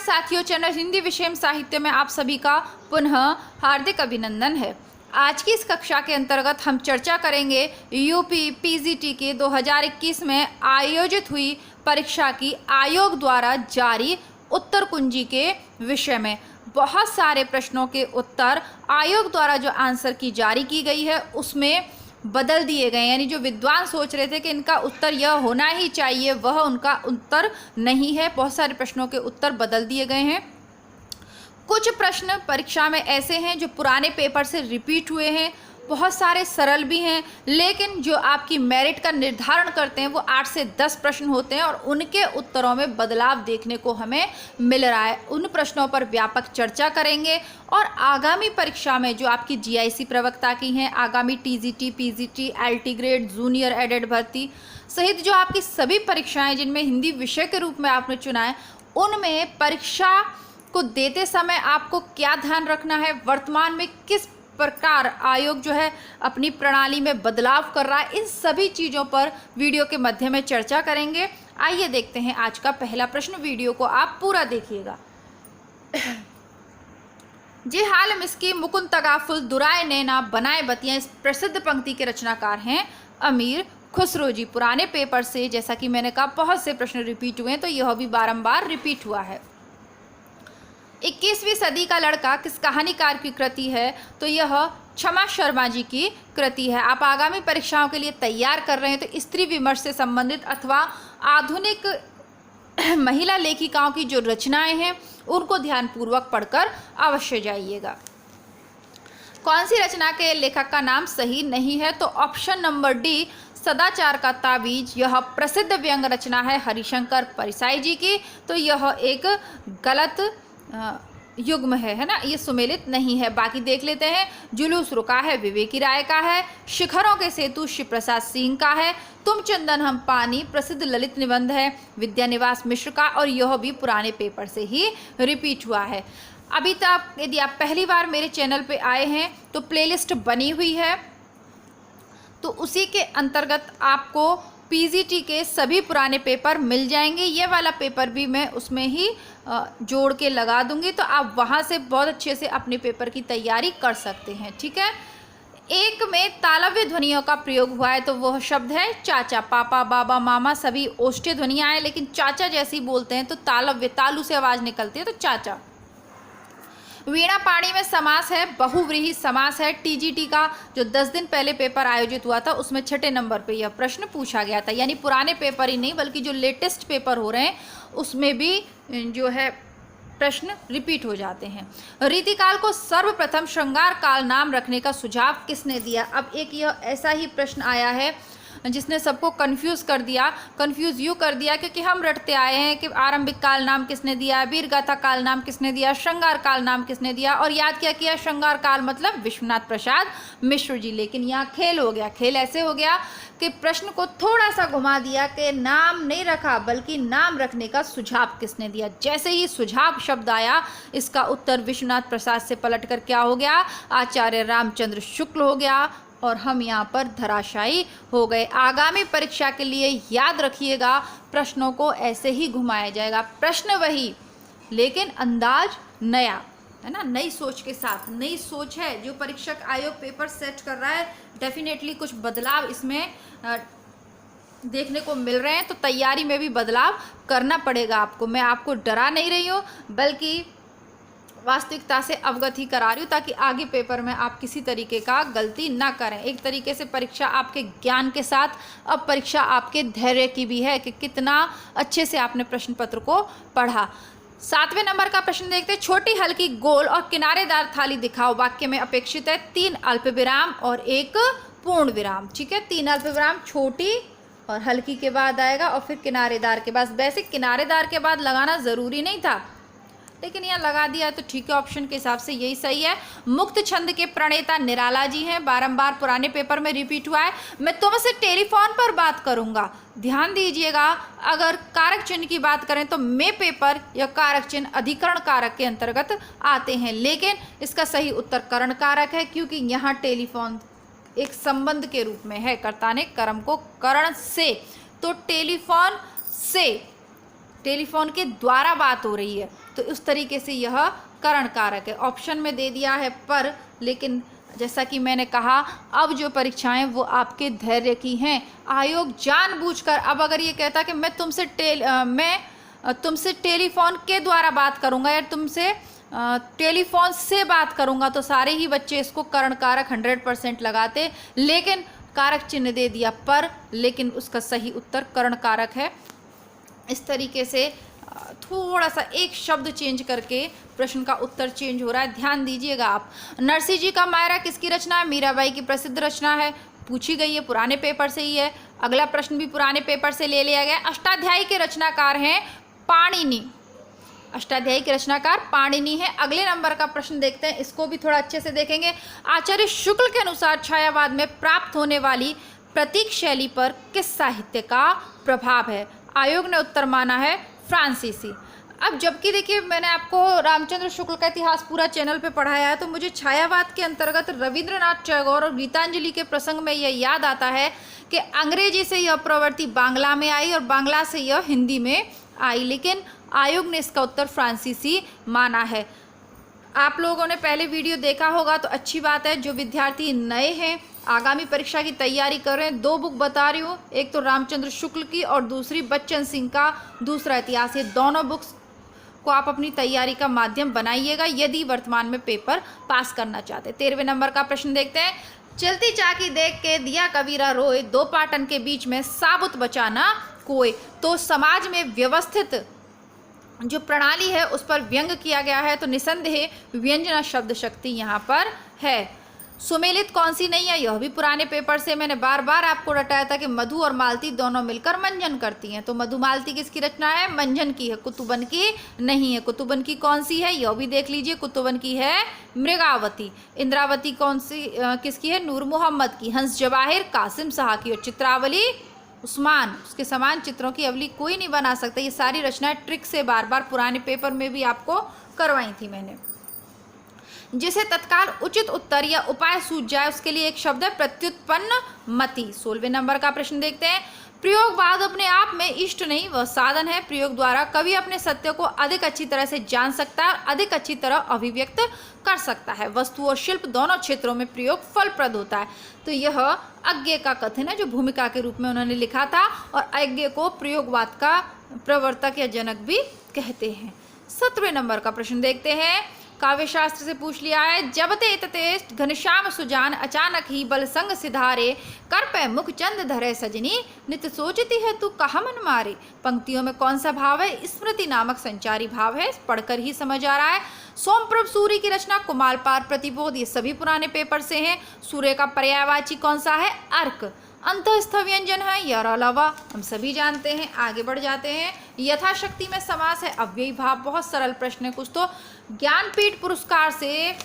साथियों, चैनल हिंदी विषय एवं साहित्य में आप सभी का पुनः हार्दिक अभिनंदन है। आज की इस कक्षा के अंतर्गत हम चर्चा करेंगे यूपी पीजीटी के 2021 में आयोजित हुई परीक्षा की आयोग द्वारा जारी उत्तर कुंजी के विषय में। बहुत सारे प्रश्नों के उत्तर आयोग द्वारा जो आंसर की जारी की गई है उसमें बदल दिए गए, यानी जो विद्वान सोच रहे थे कि इनका उत्तर यह होना ही चाहिए वह उनका उत्तर नहीं है। बहुत सारे प्रश्नों के उत्तर बदल दिए गए हैं। कुछ प्रश्न परीक्षा में ऐसे हैं जो पुराने पेपर से रिपीट हुए हैं, बहुत सारे सरल भी हैं, लेकिन जो आपकी मेरिट का निर्धारण करते हैं वो 8 से 10 प्रश्न होते हैं और उनके उत्तरों में बदलाव देखने को हमें मिल रहा है। उन प्रश्नों पर व्यापक चर्चा करेंगे और आगामी परीक्षा में जो आपकी जीआईसी प्रवक्ता की हैं, आगामी TGT, PGT, LT grade, junior added भर्ती सहित जो आपकी सभी परीक्षाएं जिनमें हिंदी विषय के रूप में आपने चुना है, उनमें परीक्षा को देते समय आपको क्या ध्यान रखना है, वर्तमान में किस प्रकार आयोग जो है अपनी प्रणाली में बदलाव कर रहा है, इन सभी चीज़ों पर वीडियो के माध्यम में चर्चा करेंगे। आइए देखते हैं आज का पहला प्रश्न। वीडियो को आप पूरा देखिएगा। जे हाल मिसकी मुकुंद तगाफुल दुराए नैना बनाए बतियां, इस प्रसिद्ध पंक्ति के रचनाकार हैं अमीर खुसरो जी। पुराने पेपर से जैसा कि मैंने कहा बहुत से प्रश्न रिपीट हुए हैं, तो यह भी बारंबार रिपीट हुआ है। 21वीं सदी का लड़का किस कहानीकार की कृति है? तो यह क्षमा शर्मा जी की कृति है। आप आगामी परीक्षाओं के लिए तैयार कर रहे हैं तो स्त्री विमर्श से संबंधित अथवा आधुनिक महिला लेखिकाओं की जो रचनाएं हैं उनको ध्यानपूर्वक पढ़कर अवश्य जाइएगा। कौन सी रचना के लेखक का नाम सही नहीं है? तो ऑप्शन नंबर डी, सदाचार का ताबीज। यह प्रसिद्ध व्यंग रचना है हरिशंकर परिसाई जी की, तो यह एक गलत युग्म है ना, ये सुमेलित नहीं है। बाकी देख लेते हैं। जुलूस रुका है विवेकी राय का है, शिखरों के सेतु शिव प्रसाद सिंह का है, तुम चंदन हम पानी प्रसिद्ध ललित निबंध है विद्यानिवास मिश्र का, और यह भी पुराने पेपर से ही रिपीट हुआ है। अभी तक यदि आप पहली बार मेरे चैनल पे आए हैं तो प्लेलिस्ट बनी हुई है, तो उसी के अंतर्गत आपको पीजीटी के सभी पुराने पेपर मिल जाएंगे। ये वाला पेपर भी मैं उसमें ही जोड़ के लगा दूंगी, तो आप वहाँ से बहुत अच्छे से अपने पेपर की तैयारी कर सकते हैं। ठीक है। एक में तालव्य ध्वनियों का प्रयोग हुआ है, तो वह शब्द है चाचा। पापा, बाबा, मामा सभी ओष्ठ्य ध्वनियाँ हैं, लेकिन चाचा जैसी बोलते हैं तो तालव्य, तालु से आवाज़ निकलती है, तो चाचा। वीणा पाणी में समास है, बहुव्रीहि समास है। टीजीटी का जो 10 दिन पहले पेपर आयोजित हुआ था उसमें 6ठे नंबर पे यह प्रश्न पूछा गया था, यानी पुराने पेपर ही नहीं बल्कि जो लेटेस्ट पेपर हो रहे हैं उसमें भी जो है प्रश्न रिपीट हो जाते हैं। रीतिकाल को सर्वप्रथम श्रृंगार काल नाम रखने का सुझाव किसने दिया? अब एक यह ऐसा ही प्रश्न आया है जिसने सबको कंफ्यूज कर दिया। कंफ्यूज यूँ कर दिया क्योंकि हम रटते आए हैं कि आरंभिक काल नाम किसने दिया, वीरगाथा काल नाम किसने दिया, श्रृंगार काल नाम किसने दिया, और याद क्या किया, श्रृंगार काल मतलब विश्वनाथ प्रसाद मिश्र जी। लेकिन यहाँ खेल हो गया। खेल ऐसे हो गया कि प्रश्न को थोड़ा सा घुमा दिया कि नाम नहीं रखा बल्कि नाम रखने का सुझाव किसने दिया। जैसे ही सुझाव शब्द आया इसका उत्तर विश्वनाथ प्रसाद से पलट कर क्या हो गया, आचार्य रामचंद्र शुक्ल हो गया, और हम यहाँ पर धराशायी हो गए। आगामी परीक्षा के लिए याद रखिएगा प्रश्नों को ऐसे ही घुमाया जाएगा। प्रश्न वही लेकिन अंदाज नया, है ना, नई सोच के साथ। नई सोच है जो परीक्षक आयोग पेपर सेट कर रहा है, डेफिनेटली कुछ बदलाव इसमें देखने को मिल रहे हैं, तो तैयारी में भी बदलाव करना पड़ेगा आपको। मैं आपको डरा नहीं रही हूँ बल्कि वास्तविकता से अवगत ही करा रही हूँ ताकि आगे पेपर में आप किसी तरीके का गलती ना करें। एक तरीके से परीक्षा आपके ज्ञान के साथ अब परीक्षा आपके धैर्य की भी है कि कितना अच्छे से आपने प्रश्न पत्र को पढ़ा। 7वें नंबर का प्रश्न देखते हैं। छोटी हल्की गोल और किनारेदार थाली दिखाओ। वाक्य में अपेक्षित है 3 अल्प विराम और 1 पूर्ण विराम। ठीक है, 3 अल्प विराम, छोटी और हल्की के बाद आएगा और फिर किनारेदार के बाद। वैसे किनारेदार के बाद लगाना ज़रूरी नहीं था लेकिन यहाँ लगा दिया तो ठीक है, ऑप्शन के हिसाब से यही सही है। मुक्त छंद के प्रणेता निराला जी हैं, बारंबार पुराने पेपर में रिपीट हुआ है। मैं तुमसे टेलीफोन पर बात करूंगा, ध्यान दीजिएगा। अगर कारक चिन्ह की बात करें तो में पेपर या कारक चिन्ह अधिकरण कारक के अंतर्गत आते हैं, लेकिन इसका सही उत्तर करण कारक है क्योंकि यहाँ टेलीफोन एक संबंध के रूप में है। कर्ता ने कर्म को करण से, तो टेलीफोन से, टेलीफोन के द्वारा बात हो रही है, तो उस तरीके से यह करण कारक है। ऑप्शन में दे दिया है पर, लेकिन जैसा कि मैंने कहा अब जो परीक्षाएं वो आपके धैर्य की हैं। आयोग जानबूझकर, अब अगर ये कहता कि मैं तुमसे टेलीफोन के द्वारा बात करूंगा या तुमसे टेलीफोन से बात करूंगा, तो सारे ही बच्चे इसको करण कारक 100% लगाते, लेकिन कारक चिन्ह दे दिया पर, लेकिन उसका सही उत्तर करण कारक है। इस तरीके से थोड़ा सा एक शब्द चेंज करके प्रश्न का उत्तर चेंज हो रहा है, ध्यान दीजिएगा आप। नरसिंह जी का मायरा किसकी रचना है? मीराबाई की प्रसिद्ध रचना है, पूछी गई है, पुराने पेपर से ही है। अगला प्रश्न भी पुराने पेपर से ले लिया गया। अष्टाध्यायी के रचनाकार हैं पाणिनि। अष्टाध्यायी के रचनाकार पाणिनि है। अगले नंबर का प्रश्न देखते हैं, इसको भी थोड़ा अच्छे से देखेंगे। आचार्य शुक्ल के अनुसार छायावाद में प्राप्त होने वाली प्रतीक शैली पर किस साहित्य का प्रभाव है? आयोग ने उत्तर माना है फ्रांसीसी। अब जबकि देखिए मैंने आपको रामचंद्र शुक्ल का इतिहास पूरा चैनल पे पढ़ाया है, तो मुझे छायावाद के अंतर्गत रविंद्रनाथ टैगोर और गीतांजलि के प्रसंग में यह याद आता है कि अंग्रेजी से यह प्रवृत्ति बांग्ला में आई और बांग्ला से यह हिंदी में आई, लेकिन आयोग ने इसका उत्तर फ्रांसीसी माना है। आप लोगों ने पहले वीडियो देखा होगा तो अच्छी बात है। जो विद्यार्थी नए हैं, आगामी परीक्षा की तैयारी कर रहे हैं, 2 बुक बता रही हूँ, एक तो रामचंद्र शुक्ल की और दूसरी बच्चन सिंह का दूसरा इतिहास। ये दोनों बुक्स को आप अपनी तैयारी का माध्यम बनाइएगा यदि वर्तमान में पेपर पास करना चाहते। 13वें नंबर का प्रश्न देखते हैं। चलती चाकी देख के दिया कबीरा रोए, 2 पाटन के बीच में साबुत बचाना कोय। तो समाज में व्यवस्थित जो प्रणाली है उस पर व्यंग किया गया है, तो निसंदेह व्यंजना शब्द शक्ति यहाँ पर है। सुमेलित कौन सी नहीं है? यह भी पुराने पेपर से मैंने बार बार आपको रटाया था कि मधु और मालती दोनों मिलकर मंजन करती हैं। तो मधु मालती किसकी रचना है? मंजन की है, कुतुबन की नहीं है। कुतुबन की कौन सी है? यह भी देख लीजिए, कुतुबन की है मृगावती। इंद्रावती कौन सी किसकी है? नूर मोहम्मद की। हंस जवाहिर कासिम शाह की। और चित्रावली उस्मान, उसके समान चित्रों की अवली कोई नहीं बना सकता। ये सारी रचनाएं ट्रिक से बार बार पुराने पेपर में भी आपको करवाई थी मैंने। जिसे तत्काल उचित उत्तर या उपाय सूझ जाए उसके लिए एक शब्द है प्रत्युत्पन्न मति। 16वें नंबर का प्रश्न देखते हैं। प्रयोगवाद अपने आप में इष्ट नहीं, वह साधन है। प्रयोग द्वारा कवि अपने सत्य को अधिक अच्छी तरह से जान सकता है और अधिक अच्छी तरह अभिव्यक्त कर सकता है। वस्तु और शिल्प दोनों क्षेत्रों में प्रयोग फलप्रद होता है। तो यह अज्ञे का कथन है जो भूमिका के रूप में उन्होंने लिखा था, और अज्ञे को प्रयोगवाद का प्रवर्तक या जनक भी कहते हैं। 17वें नंबर का प्रश्न देखते हैं। काव्य शास्त्र से पूछ लिया है। जबते तते घनश्याम सुजान, अचानक ही बल संग सिधारे, कर पे मुख चंद धरे सजनी, नित सोचती है तू कहा मन मारे। पंक्तियों में कौन सा भाव है? स्मृति नामक संचारी भाव है, पढ़कर ही समझ आ रहा है। सोमप्रभ सूर्य की रचना कुमालपार प्रतिबोध, ये सभी पुराने पेपर से हैं। सूर्य का पर्यायवाची कौन सा है? अर्क। अंतःस्थ व्यंजन है यार अलावा, हम सभी जानते हैं। आगे बढ़ जाते हैं। यथाशक्ति में समास है, अव्ययी भाव। बहुत सरल प्रश्न है कुछ तो। ज्ञानपीठ पुरस्कार से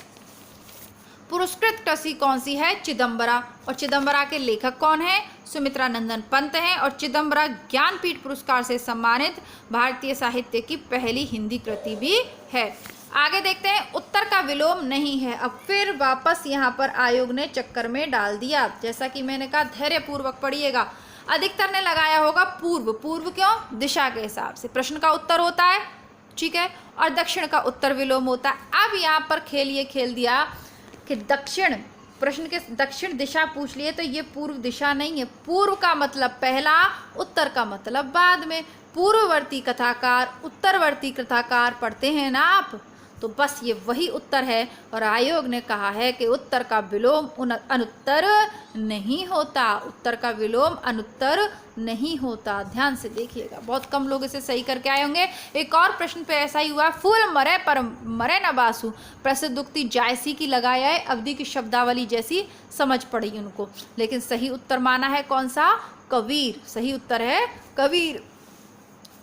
पुरस्कृत कृति कौन सी है? चिदंबरा। और चिदंबरा के लेखक कौन है? सुमित्रा नंदन पंत हैं। और चिदंबरा ज्ञानपीठ पुरस्कार से सम्मानित भारतीय साहित्य की पहली हिंदी कृति भी है। आगे देखते हैं। उत्तर का विलोम नहीं है। अब फिर वापस यहाँ पर आयोग ने चक्कर में डाल दिया। जैसा कि मैंने कहा धैर्यपूर्वक पढ़िएगा। अधिकतर ने लगाया होगा पूर्व। पूर्व क्यों? दिशा के हिसाब से प्रश्न का उत्तर होता है, ठीक है, और दक्षिण का उत्तर विलोम होता है। अब यहाँ पर खेल ये खेल दिया कि दक्षिण, प्रश्न के दक्षिण दिशा पूछ लिए, तो ये पूर्व दिशा नहीं है। पूर्व का मतलब पहला, उत्तर का मतलब बाद में। पूर्ववर्ती कथाकार, उत्तरवर्ती कथाकार पढ़ते हैं ना आप, तो बस ये वही उत्तर है। और आयोग ने कहा है कि उत्तर का विलोम अनुत्तर नहीं होता। उत्तर का विलोम अनुत्तर नहीं होता। ध्यान से देखिएगा, बहुत कम लोग इसे सही करके आए होंगे। एक और प्रश्न पे ऐसा ही हुआ। फूल मरे पर मरे न बासु, प्रसिद्ध उक्ति जायसी की लगाया है। अवधि की शब्दावली जैसी समझ पड़ी उनको, लेकिन सही उत्तर माना है कौन सा? कबीर। सही उत्तर है कबीर।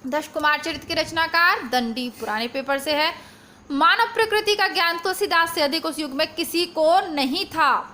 दश कुमार चरित्र के रचनाकार दंडी, पुराने पेपर से है। मानव प्रकृति का ज्ञान तुलसीदास से अधिक उस युग में किसी को नहीं था।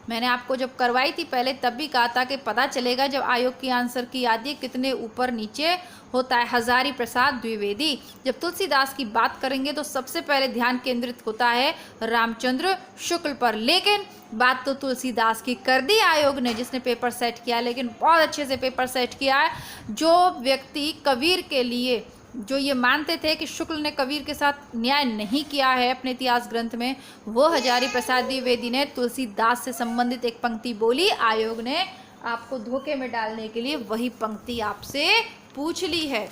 मैंने आपको जब करवाई थी पहले तब भी कहा था कि पता चलेगा जब आयोग की आंसर की याद कितने ऊपर नीचे होता है। हजारी प्रसाद द्विवेदी। जब तुलसीदास की बात करेंगे तो सबसे पहले ध्यान केंद्रित होता है रामचंद्र शुक्ल पर, लेकिन बात तो तुलसीदास की कर दी आयोग ने जिसने पेपर सेट किया, लेकिन बहुत अच्छे से पेपर सेट किया है। जो व्यक्ति कबीर के लिए जो ये मानते थे कि शुक्ल ने कबीर के साथ न्याय नहीं किया है अपने इतिहास ग्रंथ में, वो हजारी प्रसाद द्विवेदी ने तुलसीदास से संबंधित एक पंक्ति बोली। आयोग ने आपको धोखे में डालने के लिए वही पंक्ति आपसे पूछ ली है।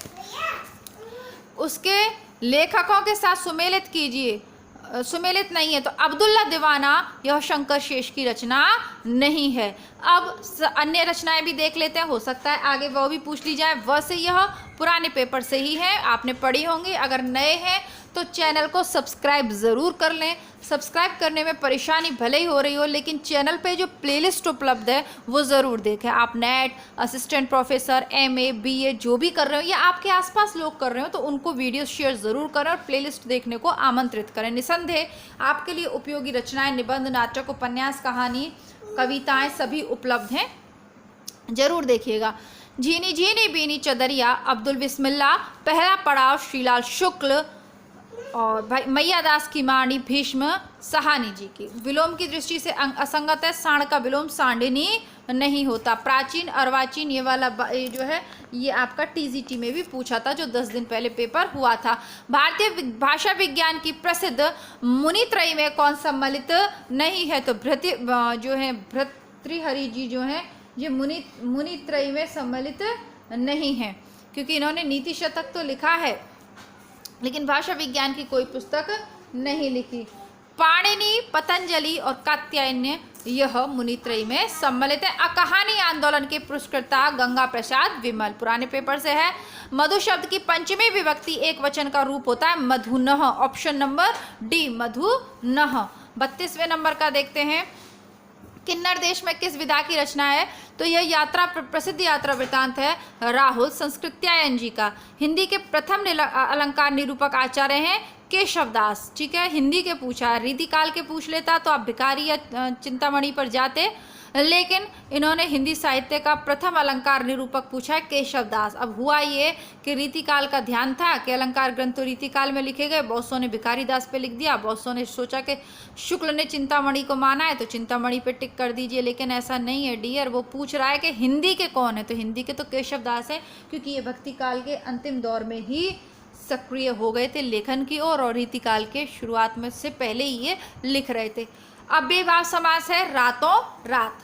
उसके लेखकों के साथ सुमेलित कीजिए। सुमेलित नहीं है तो अब्दुल्ला दीवाना यह शंकर शेष की रचना नहीं है। अब अन्य रचनाएं भी देख लेते हैं, हो सकता है आगे वो भी पूछ ली जाए। वैसे यह पुराने पेपर से ही है, आपने पढ़ी होंगी। अगर नए हैं तो चैनल को सब्सक्राइब ज़रूर कर लें। सब्सक्राइब करने में परेशानी भले ही हो रही हो, लेकिन चैनल पे जो प्लेलिस्ट उपलब्ध है वो ज़रूर देखें। आप net, assistant professor, MA, BA जो भी कर रहे हो या आपके आसपास लोग कर रहे हो तो उनको वीडियो शेयर ज़रूर करें और प्लेलिस्ट देखने को आमंत्रित करें। निसंदेह आपके लिए उपयोगी रचनाएँ, निबंध, नाटक, उपन्यास, कहानी, कविताएँ सभी उपलब्ध हैं, ज़रूर देखिएगा। झीनी झीनी बीनी चदरिया अब्दुल बिस्मिल्लाह, पहला पड़ाव श्रीलाल शुक्ल और भाई मैया दास की माणी भीष्म सहानी जी की। विलोम की दृष्टि से असंगत है। साण का विलोम सांडिनी नहीं होता। प्राचीन, अर्वाचीन ये वाला जो है ये आपका TGT में भी पूछा था, जो 10 दिन पहले पेपर हुआ था। भारतीय भाषा विज्ञान की प्रसिद्ध मुनित्रयी में कौन सम्मिलित नहीं है? तो भर्तृहरि जी जो हैं ये मुनित्रयी में सम्मिलित नहीं है, क्योंकि इन्होंने नीति शतक तो लिखा है लेकिन भाषा विज्ञान की कोई पुस्तक नहीं लिखी। पाणिनि, पतंजलि और कात्यायन यह मुनित्रयी में सम्मिलित है। कहानी आंदोलन के पुरस्कृता गंगा प्रसाद विमल, पुराने पेपर से है। मधु शब्द की पंचमी विभक्ति एक वचन का रूप होता है मधुनः। ऑप्शन नंबर D मधुनः। 32वें नंबर का देखते हैं। किन्नर देश में किस विधा की रचना है? तो यह यात्रा प्रसिद्ध यात्रा वृतांत है राहुल संस्कृत्यायन जी का। हिंदी के प्रथम अलंकार निरूपक आचार्य हैं केशवदास। ठीक है, हिंदी के पूछा है, रीतिकाल के पूछ लेता तो आप भिखारी या चिंतामणि पर जाते, लेकिन इन्होंने हिंदी साहित्य का प्रथम अलंकार निरूपक पूछा है केशवदास। अब हुआ ये कि रीतिकाल का ध्यान था कि अलंकार ग्रंथ तो रीतिकाल में लिखे गए, बहुत सौ ने भिखारी दास पे लिख दिया, बहुत सौ ने सोचा कि शुक्ल ने चिंतामणि को माना है तो चिंतामणि पे टिक कर दीजिए, लेकिन ऐसा नहीं है डियर। वो पूछ रहा है कि हिंदी के कौन है, तो हिंदी के तो केशवदास है, क्योंकि ये भक्ति काल के अंतिम दौर में ही सक्रिय हो गए थे लेखन की ओर, और रीतिकाल के शुरुआत में से पहले ही ये लिख रहे थे। अब बेभाव समास है रातों रात।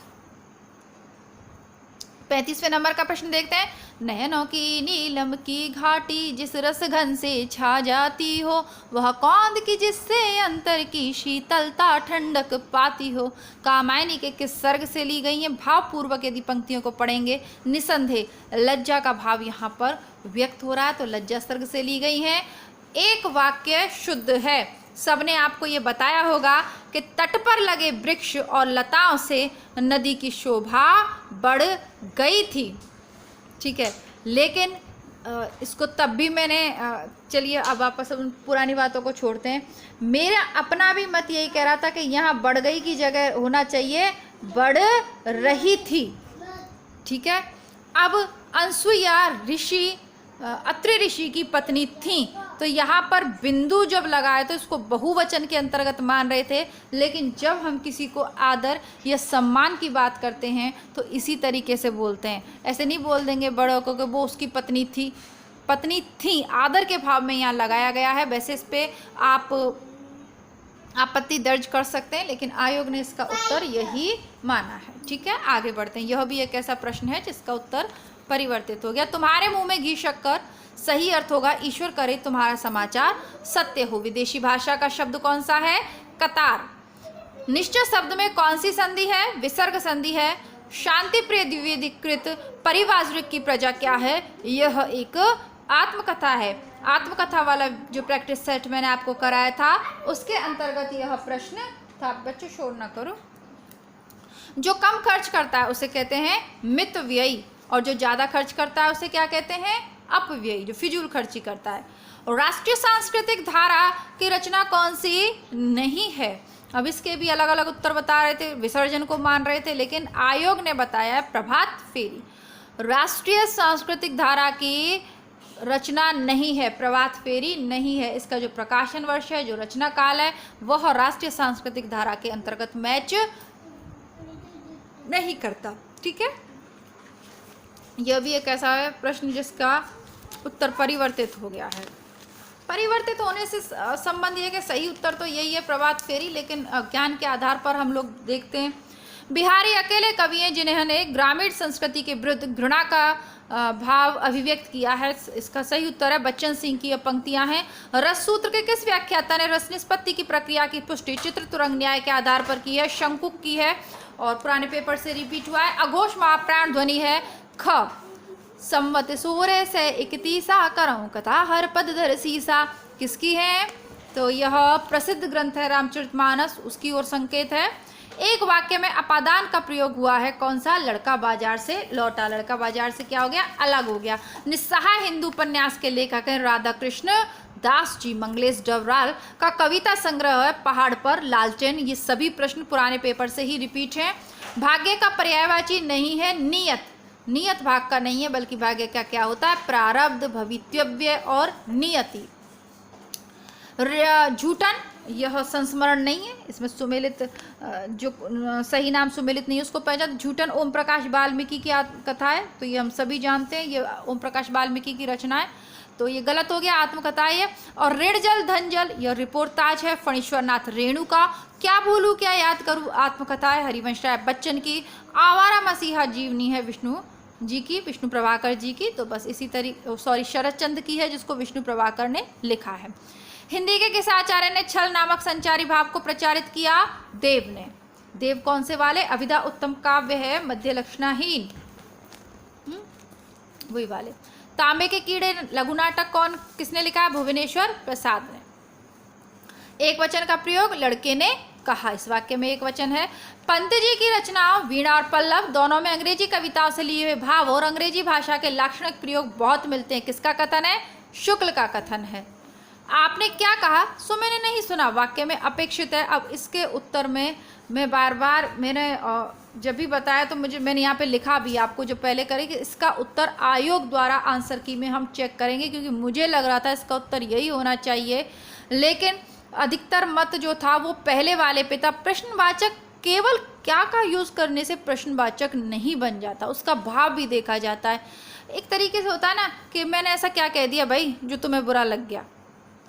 35वें नंबर का प्रश्न देखते हैं। नयनों की नीलम की घाटी जिस रस घन से छा जाती हो, वह कौंद की जिससे अंतर की शीतलता ठंडक पाती हो। कामायनी के किस सर्ग से ली गई हैं? भावपूर्वक यदि पंक्तियों को पढ़ेंगे निसंदेह लज्जा का भाव यहाँ पर व्यक्त हो रहा है, तो लज्जा सर्ग से ली गई हैं। एक वाक्य शुद्ध है। सबने आपको ये बताया होगा कि तट पर लगे वृक्ष और लताओं से नदी की शोभा बढ़ गई थी। ठीक है, लेकिन इसको तब भी मैंने चलिए अब वापस पुरानी बातों को छोड़ते हैं। मेरा अपना भी मत यही कह रहा था कि यहाँ बढ़ गई की जगह होना चाहिए बढ़ रही थी। ठीक है, अब अनसुईया ऋषि अत्रि ऋषि की पत्नी थी, तो यहाँ पर बिंदु जब लगाए तो इसको बहुवचन के अंतर्गत मान रहे थे, लेकिन जब हम किसी को आदर या सम्मान की बात करते हैं तो इसी तरीके से बोलते हैं। ऐसे नहीं बोल देंगे बड़ों को कि वो उसकी पत्नी थी, आदर के भाव में यहाँ लगाया गया है। वैसे इस पर आप आपत्ति दर्ज कर सकते हैं, लेकिन आयोग ने इसका उत्तर यही माना है। ठीक है, आगे बढ़ते हैं। यह भी एक ऐसा प्रश्न है जिसका उत्तर परिवर्तित हो गया। तुम्हारे मुंह में घी शक्कर, सही अर्थ होगा ईश्वर करे तुम्हारा समाचार सत्य हो। विदेशी भाषा का शब्द कौन सा है? कतार। निश्चय शब्द में कौन सी संधि है? विसर्ग संधि है। शांति प्रिय द्विवेदीकृत परिवाजृक की प्रजा क्या है? यह एक आत्मकथा है। आत्मकथा वाला जो प्रैक्टिस सेट मैंने आपको कराया था उसके अंतर्गत यह प्रश्न था। बच्चों शोर ना करो। जो कम खर्च करता है उसे कहते हैं मितव्ययी, और जो ज़्यादा खर्च करता है उसे क्या कहते हैं? अपव्ययी, जो फिजूल खर्ची करता है। और राष्ट्रीय सांस्कृतिक धारा की रचना कौन सी नहीं है? अब इसके भी अलग अलग उत्तर बता रहे थे, विसर्जन को मान रहे थे, लेकिन आयोग ने बताया है प्रभात फेरी। राष्ट्रीय सांस्कृतिक धारा की रचना नहीं है, प्रभात फेरी नहीं है। इसका जो प्रकाशन वर्ष है, जो रचना काल है, वह राष्ट्रीय सांस्कृतिक धारा के अंतर्गत मैच नहीं करता। ठीक है, यह भी एक ऐसा है प्रश्न जिसका उत्तर परिवर्तित हो गया है। परिवर्तित होने से संबंध ये कि सही उत्तर तो यही है, प्रभात फेरी, लेकिन ज्ञान के आधार पर हम लोग देखते हैं। बिहारी अकेले कवि हैं जिन्होंने ग्रामीण संस्कृति के विरुद्ध घृणा का भाव अभिव्यक्त किया है। इसका सही उत्तर है बच्चन सिंह की ये पंक्तियां हैं। रस सूत्र के किस व्याख्याता ने रस निष्पत्ति की प्रक्रिया की पुष्टि चित्र तुरंग न्याय के आधार पर की है? शंकुक की है और पुराने पेपर से रिपीट हुआ है। अघोष महाप्राण ध्वनि है ख। संवत सूर्य से 31 करऊं कथा हर पद धर सीसा किसकी है? तो यह प्रसिद्ध ग्रंथ है रामचरितमानस, उसकी ओर संकेत है। एक वाक्य में अपादान का प्रयोग हुआ है, कौन सा? लड़का बाजार से लौटा। लड़का बाजार से क्या हो गया? अलग हो गया। निस्सहाय हिंदू उपन्यास के लेखक हैं राधा कृष्ण दास जी। मंगलेश डवराल का कविता संग्रह है पहाड़ पर लालटेन। ये सभी प्रश्न पुराने पेपर से ही रिपीट हैं। भाग्य का पर्यायवाची नहीं है नियत। नियत भाग का नहीं है, बल्कि भाग्य का क्या होता है? प्रारब्ध, भवितव्य और नियति। झूठन यह संस्मरण नहीं है, इसमें सुमेलित जो सही नाम सुमेलित नहीं है उसको पहचान। झूठन ओम प्रकाश वाल्मीकि की कथा है, तो ये हम सभी जानते हैं, ये ओम प्रकाश वाल्मीकि की रचना है, तो ये गलत हो गया, आत्मकथा है। और ऋण जल धन जल यह रिपोर्टाज है फणीश्वरनाथ रेणु का। क्या भूलूं क्या याद करूं आत्मकथा है हरिवंश राय बच्चन की। आवारा मसीहा जीवनी है विष्णु जी की, विष्णु प्रभाकर जी की। तो बस इसी तरीके शरद चंद्र की है जिसको विष्णु प्रभाकर ने लिखा है। हिंदी के किस आचार्य ने छल नामक संचारी भाव को प्रचारित किया? देव ने। देव कौन से वाले? अभिधा उत्तम काव्य है मध्य लक्षणाहीन, वही वाले। तांबे के कीड़े लघु नाटक किसने लिखा है? भुवनेश्वर प्रसाद ने। एक वचन का प्रयोग लड़के ने कहा, इस वाक्य में एक वचन है। पंत जी की रचनाओं वीणा और पल्लव दोनों में अंग्रेजी कविताओं से लिए हुए भाव और अंग्रेजी भाषा के लाक्षणिक प्रयोग बहुत मिलते हैं। किसका कथन है? शुक्ल का कथन है। आपने क्या कहा? सो मैंने नहीं सुना वाक्य में अपेक्षित है। अब इसके उत्तर में मैं बार बार मैंने जब भी बताया तो मैंने यहाँ पे लिखा भी आपको जो पहले करेंगे इसका उत्तर आयोग द्वारा आंसर की में हम चेक करेंगे, क्योंकि मुझे लग रहा था इसका उत्तर यही होना चाहिए, लेकिन अधिकतर मत जो था वो पहले वाले पे था। प्रश्नवाचक केवल क्या का यूज़ करने से प्रश्नवाचक नहीं बन जाता, उसका भाव भी देखा जाता है। एक तरीके से होता है ना कि मैंने ऐसा क्या कह दिया भाई जो तुम्हें बुरा लग गया,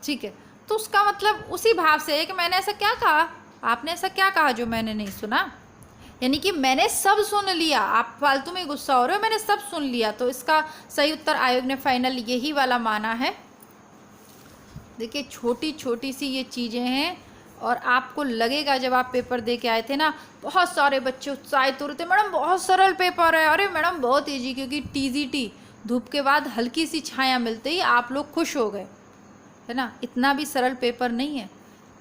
ठीक है, तो उसका मतलब उसी भाव से है कि मैंने ऐसा क्या कहा, आपने ऐसा क्या कहा जो मैंने नहीं सुना, यानी कि मैंने सब सुन लिया। आप फालतू में गुस्सा हो रहे हो, मैंने सब सुन लिया। तो इसका सही उत्तर आयोग ने फाइनल यही वाला माना है। देखिए छोटी छोटी सी ये चीज़ें हैं और आपको लगेगा जब आप पेपर दे के आए थे ना, बहुत सारे बच्चे उत्साहित हो रहे थे, मैडम बहुत सरल पेपर है, अरे मैडम बहुत ईजी, क्योंकि टीजीटी धूप के बाद हल्की सी छाया मिलते ही आप लोग खुश हो गए, है ना। इतना भी सरल पेपर नहीं है।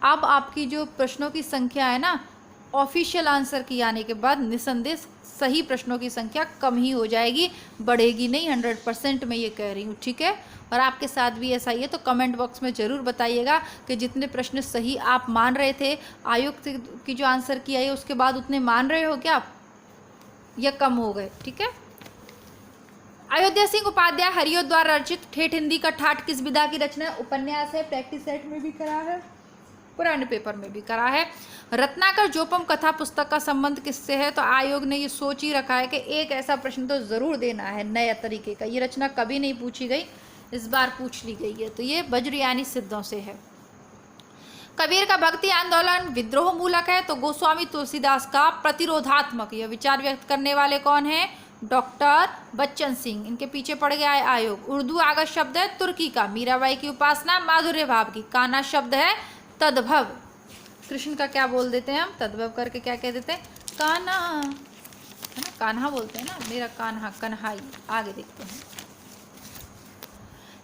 अब आपकी जो प्रश्नों की संख्या है ना, ऑफिशियल आंसर की आने के बाद निसंदेह सही प्रश्नों की संख्या कम ही हो जाएगी, बढ़ेगी नहीं, 100% मैं ये कह रही हूँ, ठीक है। और आपके साथ भी ऐसा ही है तो कमेंट बॉक्स में ज़रूर बताइएगा कि जितने प्रश्न सही आप मान रहे थे आयोग की जो आंसर किया है उसके बाद उतने मान रहे हो क्या आप, या कम हो गए, ठीक है। अयोध्या सिंह उपाध्याय हरियो द्वारा रचित ठेठ हिंदी का ठाठ किस विधा की रचना है? उपन्यास है, प्रैक्टिस सेट में भी करा है, पुराने पेपर में भी करा है। रत्नाकर जोपम कथा पुस्तक का संबंध किससे है? तो आयोग ने ये सोच ही रखा है कि एक ऐसा प्रश्न तो जरूर देना है नया तरीके का। ये रचना कभी नहीं पूछी गई, इस बार पूछ ली गई है, तो ये वज्रयानी सिद्धों से है। कबीर का भक्ति आंदोलन विद्रोह मूलक है, तो गोस्वामी तुलसीदास का प्रतिरोधात्मक। यह विचार व्यक्त करने वाले कौन है? डॉक्टर बच्चन सिंह। इनके पीछे पड़ गया है आयोग। उर्दू आगत शब्द है तुर्की का। मीराबाई की उपासना माधुर्य भाव की। कान्हा शब्द है तद्भव। कृष्ण का क्या बोल देते हैं हम? तद्भव करके क्या कह देते हैं? कान्हा, है ना, कान्हा बोलते हैं ना, मेरा कान्हा, कन्हाई। आगे देखते हैं।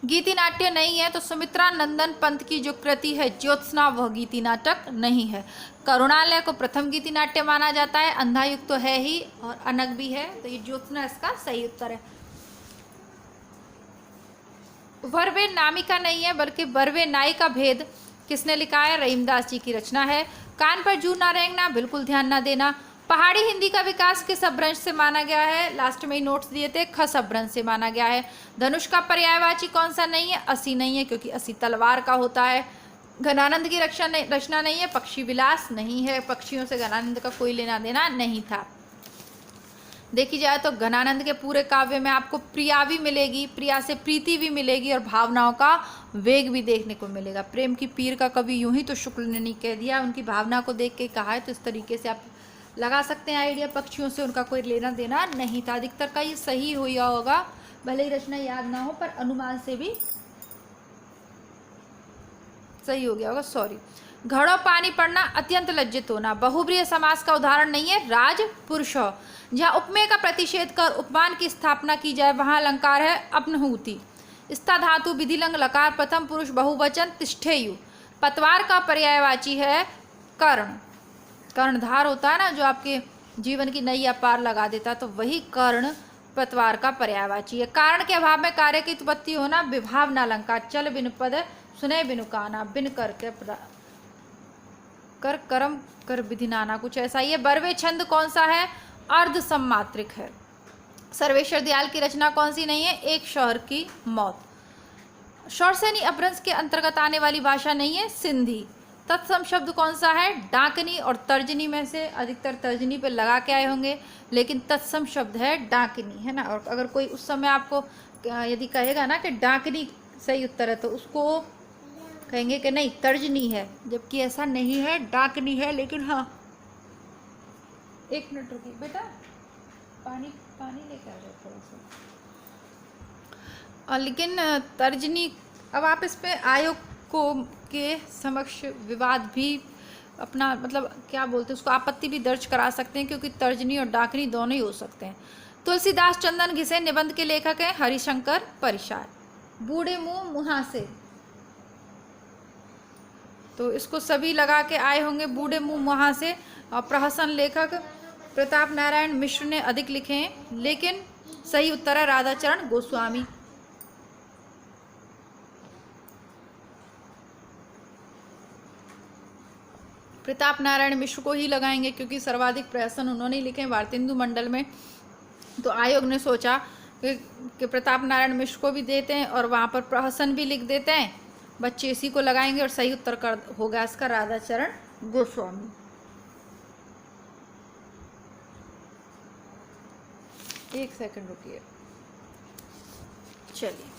गीति नाट्य नहीं है, तो सुमित्रा नंदन पंत की जो कृति है ज्योत्सना वह गीति नाटक नहीं है। करुणालय को प्रथम गीति नाट्य माना जाता है। अंधायुक्त तो है ही और अनग भी है, तो ये ज्योत्सना इसका सही उत्तर है। वर्वे नामिका नहीं है बल्कि वर्वे नाई का भेद किसने लिखा है? रहीमदास जी की रचना है। कान पर जू ना रेंगना, बिल्कुल ध्यान ना देना। पहाड़ी हिंदी का विकास किस अपभ्रंश से माना गया है? लास्ट में ही नोट्स दिए थे, खस अपभ्रंश से माना गया है। धनुष का पर्यायवाची कौन सा नहीं है? असी नहीं है, क्योंकि असी तलवार का होता है। घनानंद की रचना नहीं है। पक्षी विलास नहीं है, पक्षियों से घनानंद का कोई लेना देना नहीं था। देखी जाए तो घनानंद के पूरे काव्य में आपको प्रिया भी मिलेगी, प्रिया से प्रीति भी मिलेगी और भावनाओं का वेग भी देखने को मिलेगा। प्रेम की पीर का कवि यूं ही तो शुक्ल ने नहीं कह दिया, उनकी भावना को देख के कहा है। तो इस तरीके से आप लगा सकते हैं आइडिया। पक्षियों से उनका कोई लेना देना नहीं था। अधिकतर का ये सही हुआ होगा, भले ही रचना याद ना हो, पर अनुमान से भी सही हो गया होगा। सॉरी। घड़ों पानी पड़ना, अत्यंत लज्जित होना, बहुब्रीहि समास का उदाहरण नहीं है। राज पुरुष हो, जहाँ उपमेय का प्रतिषेध कर उपमान की स्थापना की जाए वहाँ अलंकार है अपनहुति। स्था धातु विधिलिंग लकार प्रथम पुरुष बहुवचन तिष्ठेयु। पतवार का पर्यायवाची है कर्ण। कर्णधार होता है ना, जो आपके जीवन की नई पार लगा देता, तो वही कर्ण पतवार का पर्यायवाची है। कारण के अभाव में कार्य की उत्पत्ति होना विभावना अलंकार। चल बिनु पद सुने बिनु काना, बिन कर के कर कर्म कर विधि नाना, कुछ ऐसा ही है। बरवे छंद कौन सा है? अर्ध सम्मात्रिक है। सर्वेश्वर दयाल की रचना कौन सी नहीं है? एक शौहर की मौत। शौरसेनी अपभ्रंश के अंतर्गत आने वाली भाषा नहीं है सिंधी। तत्सम शब्द कौन सा है? डाकनी और तर्जनी में से अधिकतर तर्जनी पे लगा के आए होंगे, लेकिन तत्सम शब्द है डाकनी, है ना। और अगर कोई उस समय आपको यदि कहेगा ना कि डाकनी सही उत्तर है, तो उसको कहेंगे कि नहीं तर्जनी है, जबकि ऐसा नहीं है, डाकनी है। लेकिन हाँ, एक मिनट रुकिए बेटा, पानी पानी लेकर आ जाओ थोड़ा सा। लेकिन तर्जनी, अब आप इस पे आयोग को के समक्ष विवाद भी अपना मतलब क्या बोलते हैं उसको, आपत्ति भी दर्ज करा सकते हैं, क्योंकि तर्जनी और डाकनी दोनों ही हो सकते हैं। तुलसीदास चंदन घिसे निबंध के लेखक हैं हरिशंकर परिशार। बूढ़े मुंह मुहासे, तो इसको सभी लगा के आए होंगे, बूढ़े मुंह मुहासे। और प्रहसन लेखक प्रताप नारायण मिश्र ने अधिक लिखे हैं, लेकिन सही उत्तर है राधाचरण गोस्वामी। प्रताप नारायण मिश्र को ही लगाएंगे, क्योंकि सर्वाधिक प्रहसन उन्होंने लिखे हैं भारतेंदु मंडल में। तो आयोग ने सोचा कि प्रताप नारायण मिश्र को भी देते हैं और वहाँ पर प्रहसन भी लिख देते हैं, बच्चे इसी को लगाएंगे और सही उत्तर कर होगा इसका राधाचरण गोस्वामी। एक सेकंड रुकिए, चलिए।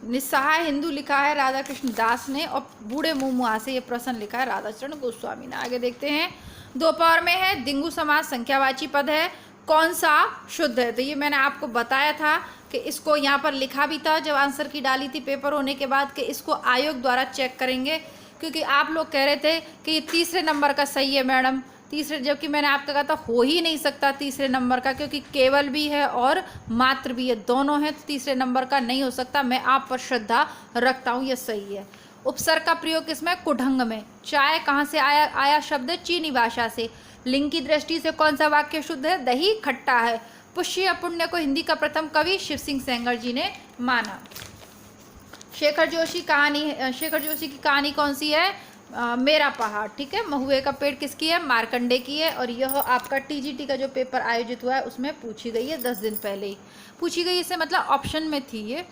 निस्सहाय हिंदू लिखा है राधा कृष्ण दास ने, और बूढ़े मुंह मुहासे ये प्रश्न लिखा है राधाचरण गोस्वामी ने। आगे देखते हैं। दोपहर में है, दिंगु समास संख्यावाची पद है, कौन सा शुद्ध है? तो ये मैंने आपको बताया था कि इसको यहाँ पर लिखा भी था जब आंसर की डाली थी पेपर होने के बाद, कि इसको आयोग द्वारा चेक करेंगे, क्योंकि आप लोग कह रहे थे कि ये तीसरे नंबर का सही है मैडम, तीसरे, जबकि मैंने आपका कहा था हो ही नहीं सकता तीसरे नंबर का, क्योंकि केवल भी है और मात्र भी है, दोनों है, तो तीसरे नंबर का नहीं हो सकता। मैं आप पर श्रद्धा रखता हूँ, ये सही है। उपसर्ग का प्रयोग किसमें? कुढंग में। चाय कहाँ से आया शब्द? चीनी भाषा से। लिंग की दृष्टि से कौन सा वाक्य शुद्ध है? दही खट्टा है। पुष्य या पुण्य को हिंदी का प्रथम कवि शिव सिंह सेंगर जी ने माना। शेखर जोशी की कहानी कौन सी है? मेरा पहाड़, ठीक है। महुए का पेड़ किसकी है? मार्कंडे की है। और यह आपका टीजीटी का जो पेपर आयोजित हुआ है उसमें पूछी गई है, 10 दिन पहले ही पूछी गई। इससे मतलब ऑप्शन में थी ये,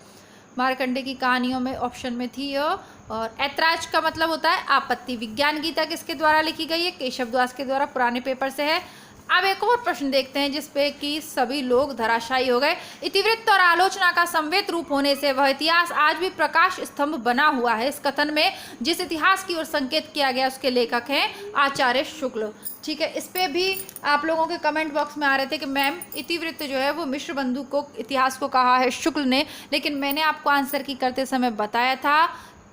मार्कंडे की कहानियों में ऑप्शन में थी यह। और ऐतराज का मतलब होता है आपत्ति। विज्ञान गीता किसके द्वारा लिखी गई है? केशवदास के द्वारा, पुराने पेपर से है। अब एक और प्रश्न देखते हैं जिसपे कि सभी लोग धराशायी हो गए। इतिवृत्त और आलोचना का संवेद रूप होने से वह इतिहास आज भी प्रकाश स्तंभ बना हुआ है। इस कथन में जिस इतिहास की ओर संकेत किया गया उसके लेखक हैं आचार्य शुक्ल, ठीक है। इस पे भी आप लोगों के कमेंट बॉक्स में आ रहे थे कि मैम इतिवृत्त जो है वो मिश्र बंधु को इतिहास को कहा है शुक्ल ने, लेकिन मैंने आपको आंसर की करते समय बताया था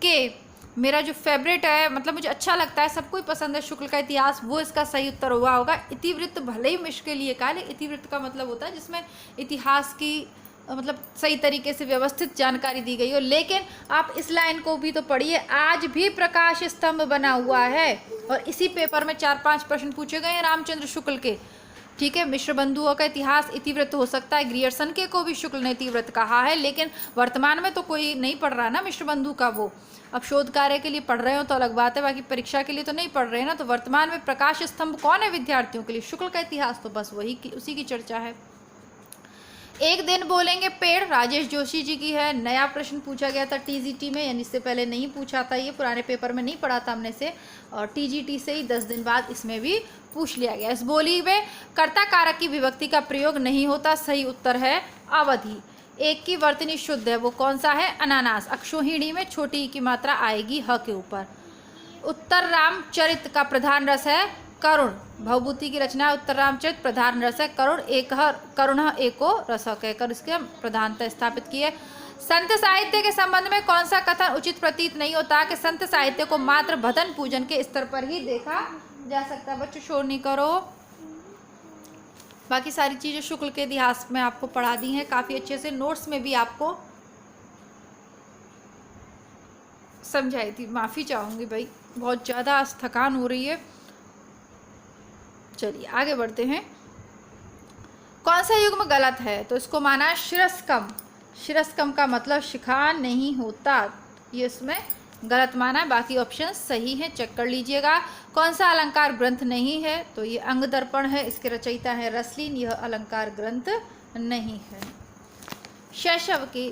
कि मेरा जो फेवरेट है, मतलब मुझे अच्छा लगता है, सबको ही पसंद है शुक्ल का इतिहास, वो इसका सही उत्तर हुआ होगा। इतिवृत्त भले ही मिश्र के लिए कहा, लेकिन इतिवृत्त का मतलब होता है जिसमें इतिहास की मतलब सही तरीके से व्यवस्थित जानकारी दी गई हो। लेकिन आप इस लाइन को भी तो पढ़िए, आज भी प्रकाश स्तंभ बना हुआ है। और इसी पेपर में 4-5 प्रश्न पूछे गए हैं रामचंद्र शुक्ल के, ठीक है। मिश्र बंधुओं का इतिहास इतिवृत्त हो सकता है। ग्रियर्सन के को भी शुक्ल ने इतिवृत्त कहा है, लेकिन वर्तमान में तो कोई नहीं पढ़ रहा ना मिश्र बंधु का। वो अब शोध कार्य के लिए पढ़ रहे हो तो अलग बात है, बाकी परीक्षा के लिए तो नहीं पढ़ रहे हैं ना। तो वर्तमान में प्रकाश स्तंभ कौन है विद्यार्थियों के लिए? शुक्ल का इतिहास, तो बस वही उसी की चर्चा है। एक दिन बोलेंगे पेड़, राजेश जोशी जी की है। नया प्रश्न पूछा गया था टीजीटी में, यानी इससे पहले नहीं पूछा था, ये पुराने पेपर में नहीं पढ़ा था हमने से, और टीजीटी से ही 10 दिन बाद इसमें भी पूछ लिया गया। इस बोली में कर्ता कारक की विभक्ति का प्रयोग नहीं होता। सही उत्तर है अवधि। एक की वर्तनी शुद्ध है, वो कौन सा है? अनानास। अक्षोहिणी में छोटी की मात्रा आएगी ह के ऊपर। उत्तर रामचरित का प्रधान रस है करुण। भवभूति की रचना है उत्तर रामचरित, प्रधान रस है करुण। करुण एको रस कहकर इसके प्रधानता स्थापित की है। संत साहित्य के संबंध में कौन सा कथन उचित प्रतीत नहीं होता कि संत साहित्य को मात्र भजन पूजन के स्तर पर ही देखा जा सकता है? बच्चों शोर नहीं करो। बाकी सारी चीजें शुक्ल के इतिहास में आपको पढ़ा दी हैं काफी अच्छे से, नोट्स में भी आपको समझाई थी। माफी चाहूंगी भाई, बहुत ज्यादा थकान हो रही है। चलिए आगे बढ़ते हैं। कौन सा युग्म गलत है? तो इसको माना शिरस्कम। शिरस्कम का मतलब शिखा नहीं होता, ये इसमें गलत माना है। बाकी ऑप्शन सही है, चेक कर लीजिएगा। कौन सा अलंकार ग्रंथ नहीं है? तो ये अंग दर्पण है, इसके रचयिता है रसलीन, यह अलंकार ग्रंथ नहीं है। शैशव की,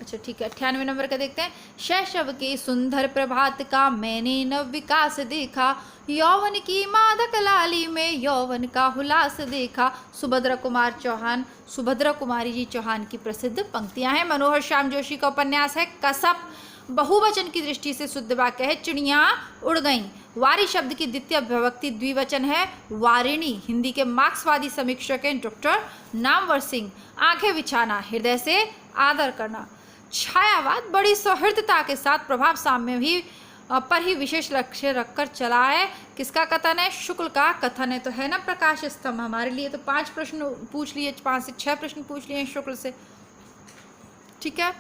अच्छा ठीक है, 98 नंबर का देखते हैं। शैशव के सुंदर प्रभात का मैंने नव विकास देखा, यौवन की मादक लाली में यौवन का हुलास देखा। सुभद्रा कुमार चौहान, सुभद्रा कुमारी जी चौहान की प्रसिद्ध पंक्तियां हैं। मनोहर श्याम जोशी का उपन्यास है कसप। बहुवचन की दृष्टि से शुद्ध वाक्य है चिड़िया उड़ गईं। वारी शब्द की द्वितीय विभक्ति द्विवचन है वारिणी। हिंदी के मार्क्सवादी समीक्षक हैं डॉक्टर नामवर सिंह। आंखें बिछाना, हृदय से आदर करना। छायावाद बड़ी सौहार्दता के साथ प्रभाव साम्य भी पर ही विशेष लक्ष्य रखकर चला है। किसका कथन है? शुक्ल का कथन है। तो है ना प्रकाश स्तंभ हमारे लिए। तो 5 प्रश्न पूछ लिए, 5 से 6 प्रश्न पूछ लिए शुक्ल से, ठीक है।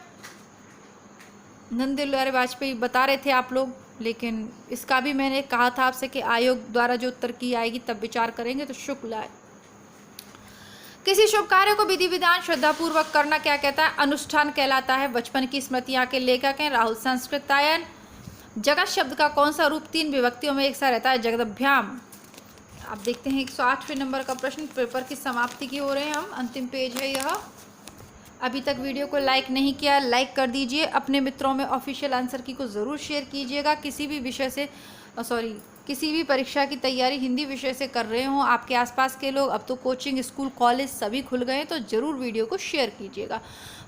नंदलाल बिहारी वाजपेयी बता रहे थे आप लोग, लेकिन इसका भी मैंने कहा था आपसे कि आयोग द्वारा जो उत्तर की आएगी तब विचार करेंगे। तो शुक्ल आए। किसी शुभ कार्य को विधि विधान श्रद्धापूर्वक करना क्या कहता है? अनुष्ठान कहलाता है। बचपन की स्मृतियां के लेखक हैं राहुल संस्कृतायन। जगत शब्द का कौन सा रूप 3 विभक्तियों में एक सा रहता है? जगदभ्याम। आप देखते हैं 108वें नंबर का प्रश्न। पेपर की समाप्ति की हो रहे हैं हम, अंतिम पेज है यह। अभी तक वीडियो को लाइक नहीं किया, लाइक कर दीजिए। अपने मित्रों में ऑफिशियल आंसर की को ज़रूर शेयर कीजिएगा। किसी भी विषय से किसी भी परीक्षा की तैयारी हिंदी विषय से कर रहे हों आपके आसपास के लोग, अब तो कोचिंग स्कूल कॉलेज सभी खुल गए हैं, तो ज़रूर वीडियो को शेयर कीजिएगा।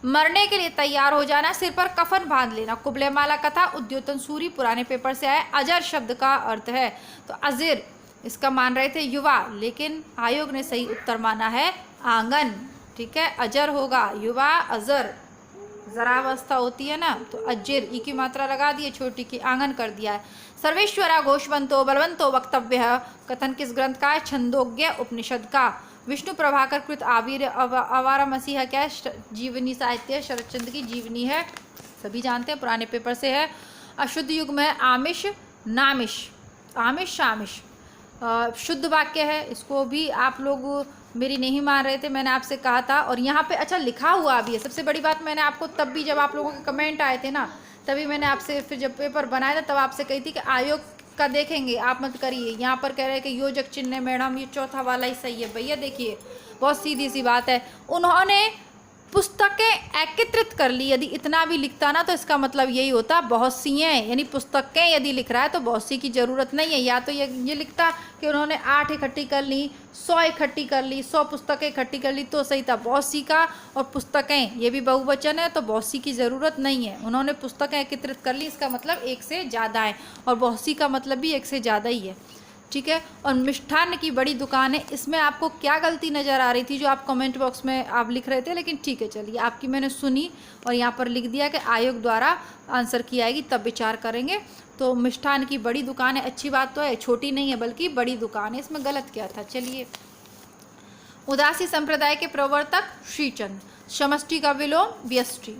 मरने के लिए तैयार हो जाना, सिर पर कफन बांध लेना। कुबले माला कथा, उद्योतन सूरी, पुराने पेपर से आए। अजर शब्द का अर्थ है, तो अजिर इसका मान रहे थे युवा, लेकिन आयोग ने सही उत्तर माना है आंगन, ठीक है। अजर होगा, युवा अजर जरावस्था होती है ना, तो अजिर ई की मात्रा लगा दी है, छोटी की आंगन कर दिया है। सर्वेश्वरा घोषवंतो बलवंतो वक्तव्य कथन किस ग्रंथ का है? छंदोग्य उपनिषद का। विष्णु प्रभाकर कृत आवीर अवारा मसीहा क्या है? जीवनी साहित्य, शरदचंद्र की जीवनी है, सभी जानते हैं, पुराने पेपर से है। अशुद्ध युग में आमिष नामिष, आमिष शामिष शुद्ध वाक्य है। इसको भी आप लोग मेरी नहीं मान रहे थे, मैंने आपसे कहा था, और यहाँ पे अच्छा लिखा हुआ भी है। सबसे बड़ी बात, मैंने आपको तब भी जब आप लोगों के कमेंट आए थे ना, तभी मैंने आपसे फिर जब पेपर बनाया था तब आपसे कही थी कि आयोग का देखेंगे, आप मत करिए। यहाँ पर कह रहे हैं कि योजक चिन्ह है मैडम, ये चौथा वाला ही सही है। भैया देखिए, बहुत सीधी सी बात है, उन्होंने पुस्तकें एकत्रित कर ली। यदि इतना भी लिखता ना तो इसका मतलब यही होता बहुत सी हैं, यानी पुस्तकें यदि लिख रहा है तो बहुत सी की ज़रूरत नहीं है। या तो ये लिखता कि उन्होंने 8 इकट्ठी कर ली, 100 इकट्ठी कर ली, 100 पुस्तकें इकट्ठी कर ली तो सही था। बहुत सी का और पुस्तकें ये भी बहुवचन है, तो बहुत सी की ज़रूरत नहीं है। उन्होंने पुस्तकें एकत्रित कर ली, इसका मतलब एक से ज़्यादा है, और बहुत सी का मतलब भी एक से ज़्यादा ही है, ठीक है। और मिष्ठान्न की बड़ी दुकान है, इसमें आपको क्या गलती नज़र आ रही थी जो आप कमेंट बॉक्स में आप लिख रहे थे, लेकिन ठीक है चलिए, आपकी मैंने सुनी और यहाँ पर लिख दिया कि आयोग द्वारा आंसर की आएगी तब विचार करेंगे। तो मिष्ठान्न की बड़ी दुकान है, अच्छी बात तो है, छोटी नहीं है बल्कि बड़ी दुकान है, इसमें गलत क्या था? चलिए, उदासी संप्रदाय के प्रवर्तक श्रीचंद। समष्टि का विलोम व्यष्टि।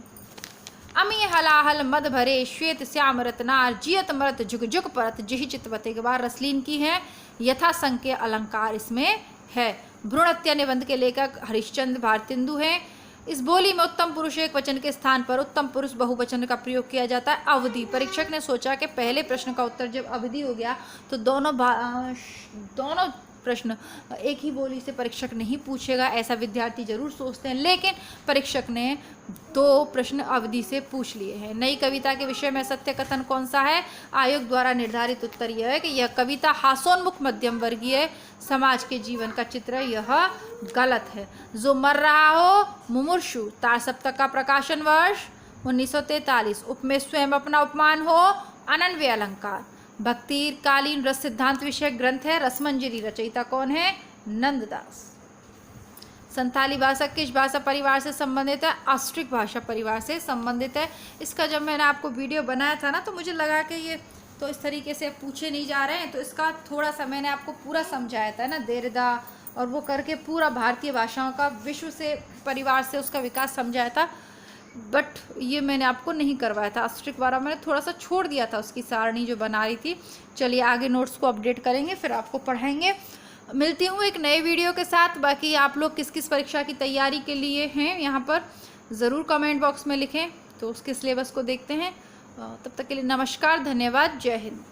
अमी हलाहल मद भरे श्वेत श्याम रत्नार जियत मरत जुग जुग परत जिहि चितवते के बाद रसलीन की है। यथा संघ के अलंकार इसमें है। भ्रूणहत्या निबंध के लेखक हरिश्चंद्र भारतेंदु हैं। इस बोली में उत्तम पुरुष एक वचन के स्थान पर उत्तम पुरुष बहुवचन का प्रयोग किया जाता है। अवधि, परीक्षक ने सोचा कि पहले प्रश्न का उत्तर जब अवधि हो गया तो दोनों प्रश्न एक ही बोली से परीक्षक नहीं पूछेगा, ऐसा विद्यार्थी जरूर सोचते हैं, लेकिन परीक्षक ने 2 प्रश्न अवधि से पूछ लिए हैं। नई कविता के विषय में सत्य कथन कौन सा है? आयोग द्वारा निर्धारित उत्तर यह है कि यह कविता हास्योन्मुख मध्यम वर्गीय समाज के जीवन का चित्र है, यह गलत है। जो मर रहा हो मुमूर्षु, तार सप्तक का प्रकाशन वर्ष 1943। उपमेय स्वयं अपना उपमान हो, अनन्वय अलंकार। भक्ति कालीन रस सिद्धांत विषय ग्रंथ है रसमंजरी, रचयिता कौन है? नंददास। संथाली भाषा किस भाषा परिवार से संबंधित है? ऑस्ट्रिक भाषा परिवार से संबंधित है। इसका जब मैंने आपको वीडियो बनाया था ना, तो मुझे लगा कि ये तो इस तरीके से पूछे नहीं जा रहे हैं, तो इसका थोड़ा सा मैंने आपको पूरा समझाया था ना, देरदा और वो करके पूरा भारतीय भाषाओं का विश्व से परिवार से उसका विकास समझाया था। बट ये मैंने आपको नहीं करवाया था, ऑस्ट्रिक वाला मैंने थोड़ा सा छोड़ दिया था, उसकी सारणी जो बना रही थी। चलिए आगे नोट्स को अपडेट करेंगे, फिर आपको पढ़ाएंगे। मिलती हूँ एक नए वीडियो के साथ। बाकी आप लोग किस किस परीक्षा की तैयारी के लिए हैं यहाँ पर ज़रूर कमेंट बॉक्स में लिखें, तो उसके सिलेबस को देखते हैं। तब तक के लिए नमस्कार, धन्यवाद, जय हिंद।